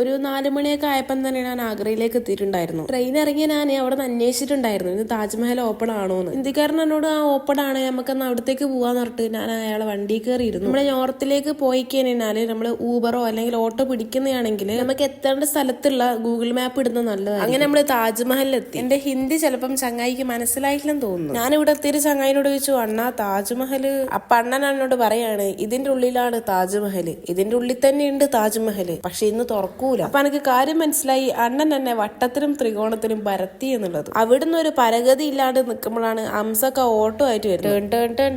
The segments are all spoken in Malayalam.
ഒരു 4 മണിയൊക്കെ ആയപ്പം തന്നെ ഞാൻ ആഗ്രയിലേക്ക് എത്തിയിട്ടുണ്ടായിരുന്നു. ട്രെയിൻ ഇറങ്ങിയ ഞാൻ അവിടെ നിന്ന് അന്വേഷിച്ചിട്ടുണ്ടായിരുന്നു ഇത് താജ്മഹൽ ഓപ്പൺ ആണോ എന്ന്. ഹിന്ദിക്കാരൻ എന്നോട് ഓപ്പൺ ആണ്, നമുക്കെന്ന് അവിടത്തേക്ക് പോവാന്ന് പറഞ്ഞിട്ട് ഞാൻ അയാളെ വണ്ടി കയറിയിരുന്നു. നമ്മുടെ നോർത്തിലേക്ക് പോയി കഴിഞ്ഞാല് നമ്മൾ ഊബറോ അല്ലെങ്കിൽ ഓട്ടോ പിടിക്കുന്നതാണെങ്കിൽ നമുക്ക് എത്തേണ്ട സ്ഥലത്തുള്ള ഗൂഗിൾ മാപ്പ് ഇടുന്ന നല്ലതാണ്. അങ്ങനെ നമ്മൾ താജ്മഹലിലെത്തി. എന്റെ ഹിന്ദി ചിലപ്പം ചങ്ങായിക്ക് മനസ്സിലായില്ലെന്ന് തോന്നുന്നു. ഞാൻ ഇവിടെ എത്തിയൊരു ചങ്ങായിനോട് ചോദിച്ചു, അണ്ണാ താജ്മഹൽ? അപ്പൊ അണ്ണൻ എന്നോട് പറയാണ്, ഇതിന്റെ ഉള്ളിലാണ് താജ്മഹൽ, ഇതിന്റെ ഉള്ളിൽ തന്നെയുണ്ട് താജ്മഹൽ, പക്ഷെ ഇന്ന് തുറക്കും. അപ്പൊ എനിക്ക് കാര്യം മനസ്സിലായി, അണ്ണൻ എന്നെ വട്ടത്തിലും ത്രികോണത്തിലും പരത്തി എന്നുള്ളത്. അവിടുന്ന് ഒരു പരഗതി ഇല്ലാണ്ട് നിൽക്കുമ്പോഴാണ് അംസക്ക ഓട്ടോ ആയിട്ട് വരുന്നത്.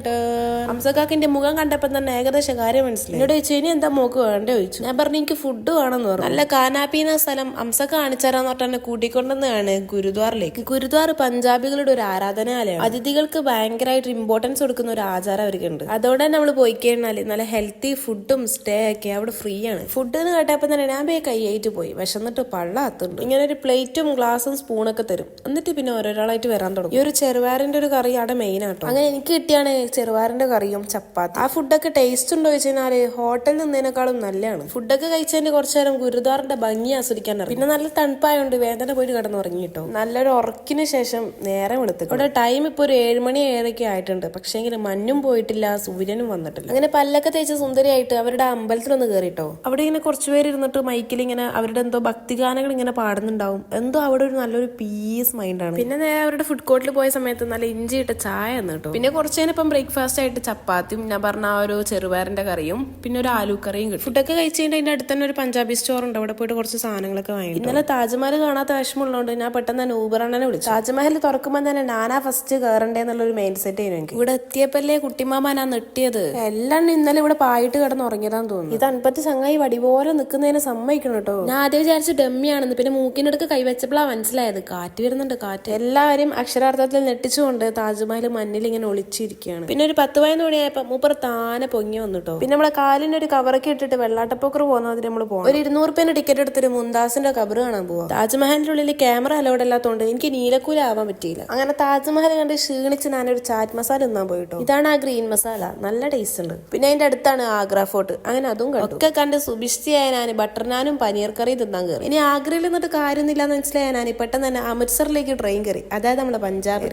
അംസക്കാക്കിന്റെ മുഖം കണ്ടപ്പോ തന്നെ ഏകദേശം കാര്യം മനസ്സിലായി. എന്നോട് ചോദിച്ചു, ഇനി എന്താ മോക്ക് വേണ്ട ചോദിച്ചു. ഞാൻ പറഞ്ഞു, എനിക്ക് ഫുഡ് വേണമെന്ന് പറഞ്ഞു. നല്ല കാനാപ്പീന സ്ഥലം അംസക്ക കാണിച്ചാരാന്ന് പറഞ്ഞ എന്നെ കൂട്ടിക്കൊണ്ടെന്നാണ് ഗുരുദ്വാറിലേക്ക്. ഗുരുദ്വാർ പഞ്ചാബികളുടെ ഒരു ആരാധനാലയം. അതിഥികൾക്ക് ഭയങ്കരമായിട്ട് ഇമ്പോർട്ടൻസ് കൊടുക്കുന്ന ഒരു ആചാരം അവർക്കുണ്ട്. അതോടെ നമ്മൾ പോയി കഴിഞ്ഞാല് നല്ല ഹെൽത്തി ഫുഡും സ്റ്റേ ഒക്കെ അവിടെ ഫ്രീ ആണ്. ഫുഡ് എന്ന് കേട്ടപ്പോ തന്നെ ഞാൻ കൈയായിട്ട് പോയി വിശന്നിട്ട് പള്ളാത്തുണ്ട്. ഇങ്ങനെ ഒരു പ്ലേറ്റും ഗ്ലാസും സ്പൂണൊക്കെ തരും. എന്നിട്ട് പിന്നെ ഓരോരാളായിട്ട് വരാൻ തുടങ്ങും. ഈ ഒരു ചെറുവാറിന്റെ ഒരു കറി അവിടെ മെയിൻ ആട്ടോ. അങ്ങനെ എനിക്ക് കിട്ടിയാണ് ചെറുവാറിന്റെ കറിയും ചപ്പാത്തി. ആ ഫുഡൊക്കെ ടേസ്റ്റ് ഉണ്ടോ വെച്ച് കഴിഞ്ഞാല് ഹോട്ടലിൽ നിന്നതിനേക്കാളും നല്ലതാണ്. ഫുഡൊക്കെ കഴിച്ചതിന് കുറച്ചു നേരം ഗുരുദ്വാറിന്റെ ഭംഗി ആസ്വദിക്കാൻ അറിയാം. പിന്നെ നല്ല തണുപ്പായോണ്ട് വേദന പോയിട്ട് കിടന്നുറങ്ങി കേട്ടോ. നല്ലൊരു ഉറക്കിന് ശേഷം നേരം എടുത്തു. അവിടെ ടൈം ഇപ്പൊ ഒരു 7 മണി 7:30 ആയിട്ടുണ്ട്. പക്ഷെ ഇങ്ങനെ മഞ്ഞും പോയിട്ടില്ല, സൂര്യനും വന്നിട്ടില്ല. അങ്ങനെ പല്ലൊക്കെ തേച്ച് സുന്ദരിയായിട്ട് അവരുടെ അമ്പലത്തിലൊന്ന് കയറിട്ടോ. അവിടെ ഇങ്ങനെ കുറച്ചുപേര് ഇരുന്നിട്ട് മൈക്കിൽ ഇങ്ങനെ അവരുടെ എന്തോ ഭക്തിഗാനങ്ങൾ ഇങ്ങനെ പാടുന്നുണ്ടാവും. എന്തോ അവിടെ ഒരു നല്ലൊരു പീസ് മൈൻഡാണ്. പിന്നെ നേരെ അവരുടെ ഫുഡ് കോർട്ടിൽ പോയ സമയത്ത് നല്ല ഇഞ്ചി ഇട്ട ചായ എന്ന് കേട്ടോ. പിന്നെ കുറച്ച് നേരം ഇപ്പം ബ്രേക്ക്ഫാസ്റ്റ് ആയിട്ട് ചപ്പാത്തിയും ഞാൻ പറഞ്ഞ ആ ഒരു ചെറുപയറിന്റെ കറിയും പിന്നെ ഒരു ആലു കറിയും കിട്ടും. ഫുഡൊക്കെ കഴിച്ച് കഴിഞ്ഞാൽ അതിന്റെ അടുത്ത് തന്നെ ഒരു പഞ്ചാബി സ്റ്റോർ ഉണ്ട്. അവിടെ പോയിട്ട് കുറച്ച് സാധനങ്ങളൊക്കെ വാങ്ങി. ഇന്നലെ താജ്മഹൽ കാണാത്ത വിഷമമുള്ളതുകൊണ്ട് ഞാൻ പെട്ടെന്ന് തന്നെ ഊബറാണനെ വിളിച്ചു. താജ്മഹൽ തുറക്കുമ്പോൾ തന്നെ നാനാ ഫസ്റ്റ് കയറണ്ടേ എന്നുള്ളൊരു മൈൻഡ് സെറ്റ് ആയിരുന്നു എനിക്ക്. ഇവിടെ എത്തിയപ്പല്ലേ കുട്ടിമാമ ഞാൻ നെട്ടിയത്. എല്ലാം ഇന്നലെ ഇവിടെ പായിട്ട് കിടന്ന് ഉറങ്ങിയതാന്ന് തോന്നുന്നു. ഇത് അൻപത്തി ചങ്ങായി വടി പോലെ നിൽക്കുന്നതിനെ സമ്മതിക്കണം കേട്ടോ. ഞാൻ ആദ്യം വിചാരിച്ചു ഡമ്മിയാണെന്ന്. പിന്നെ മൂക്കിനടുക്ക് കൈവച്ചപ്പോഴാണ് മനസ്സിലായത് കാറ്റ് വരുന്നുണ്ട്. കാറ്റ് എല്ലാവരും അക്ഷരാർത്ഥത്തിൽ നെട്ടിച്ചുകൊണ്ട് താജ്മഹൽ മഞ്ഞിൽ ഇങ്ങനെ ഒളിച്ചിരിക്കുകയാണ്. പിന്നെ ഒരു 10-15 മണിയായപ്പോ മൂപ്പർ താനെ പൊങ്ങി വന്നിട്ടോ. പിന്നെ നമ്മളെ കാലിന് ഒരു കവറൊക്കെ ഇട്ടിട്ട് വെള്ളാട്ടപ്പോക്കർ പോകുന്നതിന് നമ്മൾ പോകാം. ഒരു 200 രൂപേന്റെ ടിക്കറ്റ് എടുത്തിട്ട് മുംതാസിന്റെ കബർ കാണാൻ പോവാം. താജ്മഹലിന്റെ ഉള്ളിൽ ക്യാമറ അലൗഡ് അല്ലാത്തതുകൊണ്ട് എനിക്ക് നീലക്കൂല ആവാൻ പറ്റിയില്ല. അങ്ങനെ താജ്മഹൽ കണ്ട് ക്ഷീണിച്ച് ഞാനൊരു ചാറ്റ് മസാല തിന്നാൻ പോയിട്ടോ. ഇതാണ് ആ ഗ്രീൻ മസാല, നല്ല ടേസ്റ്റ് ഉണ്ട്. പിന്നെ അതിന്റെ അടുത്താണ് ആഗ്ര ഫോർട്ട്. അങ്ങനെ അതും കണ്ടു. ഒക്കെ കണ്ട് സുഭിഷ്ടിയായ ഞാൻ ബട്ടർ നാനും പനീർ കറി തിന്നാൻ കയറി. ഇനി ആഗ്രയിൽ നിന്നിട്ട് കാര്യമൊന്നുമില്ല എന്ന് മനസ്സിലായ ഞാൻ പെട്ടെന്ന് തന്നെ അമൃത്സറിലേക്ക് ട്രെയിൻ കയറി. അതായത് നമ്മുടെ പഞ്ചാബ്.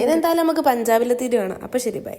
ഇതെന്തായാലും നമുക്ക് പഞ്ചാബിലെത്തിയിട്ട് വേണം. അപ്പൊ ശരി, ബൈ.